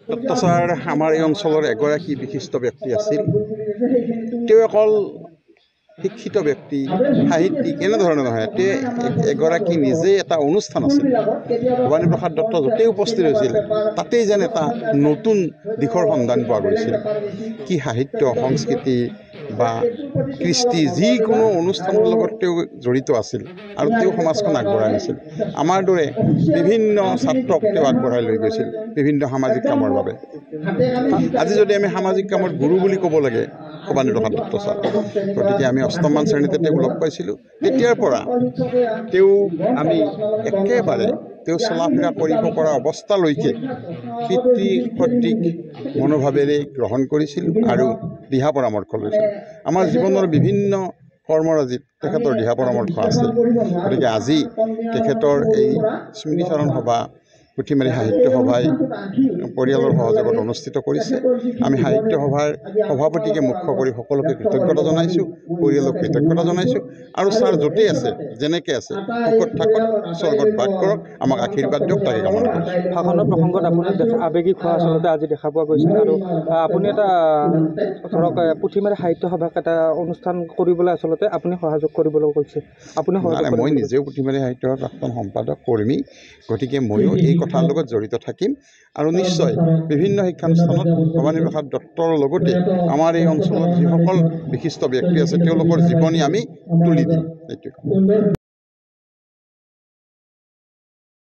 Dutta sir আমাৰ এই অঞ্চলৰ এগৰাকী বিশিষ্ট ব্যক্তি আছিল। তেওঁ অকল শিক্ষিত ব্যক্তি, সাহিত্যিক এনেধৰণৰ নহয়, তেওঁ এগৰাকী নিজেই এটা অনুষ্ঠান আছিল। ভৱানী প্ৰসাদ দত্ত য'তেই উপস্থিত হৈছিল তাতেই যেন এটা নতুন দিশৰ সন্ধান পোৱা গৈছিল। কি সাহিত্য, সংস্কৃতি বা কৃষ্টি যিকোনো অনুষ্ঠানৰ লগত তেওঁ জড়িত আছিল আৰু তেওঁ সমাজখন আগবঢ়াই নিছিল। আমাৰ দৰে বিভিন্ন ছাত্ৰক তেওঁ আগবঢ়াই লৈ গৈছিল বিভিন্ন সামাজিক কামৰ বাবে। আজি যদি আমি সামাজিক কামৰ গুৰু বুলি ক'ব লাগে ভৱানী প্ৰসাদ দত্ত ছাৰ। গতিকে আমি অষ্টমমান শ্ৰেণীতে তেওঁক লগ পাইছিলোঁ। তেতিয়াৰ পৰা আমি একেবাৰে তেওঁ চলা ফিৰা কৰিব পৰা অৱস্থালৈকে পিতৃ সদৃশ মনোভাৱেৰে গ্ৰহণ কৰিছিলোঁ আৰু দিহা পৰামৰ্শ লৈছিলোঁ। আমাৰ জীৱনৰ বিভিন্ন কৰ্মৰাজিত তেখেতৰ দিহা পৰামৰ্শ আছে। গতিকে আজি তেখেতৰ এই স্মৃতিচাৰণ সভা পুথিমাৰী সাহিত্য সভাই পৰিয়ালৰ সহযোগত অনুষ্ঠিত কৰিছে। আমি সাহিত্য সভাৰ সভাপতিকে মুখ্য কৰি সকলোকে কৃতজ্ঞতা জনাইছোঁ, পৰিয়ালক কৃতজ্ঞতা জনাইছোঁ। আৰু ছাৰ য'তেই আছে, যেনেকৈ আছে, সুখত থাকক, স্বৰ্গত বাস কৰক, আমাক আশীৰ্বাদ দিয়ক, তাকে কামনা কৰিছোঁ। ভাষণৰ প্ৰসংগত আপুনি আৱেগিক হোৱা আচলতে আজি দেখা পোৱা গৈছিল। আৰু আপুনি এটা ধৰক পুথিমাৰী সাহিত্য সভাক এটা অনুষ্ঠান কৰিবলৈ আচলতে আপুনি সহযোগ কৰিবলৈ কৈছে। আপুনি মই নিজেও পুথিমাৰী সাহিত্য সভাৰ প্ৰাক্তন সম্পাদক কৰ্মী, গতিকে ময়ো এই কথাৰ লগত জড়িত থাকিম আৰু নিশ্চয় বিভিন্ন শিক্ষানুষ্ঠানত ভৱানী প্ৰসাদ দত্তৰ লগতে আমাৰ এই অঞ্চলত যিসকল বিশিষ্ট ব্যক্তি আছে তেওঁলোকৰ জীৱনী আমি তুলি দিম। এইটো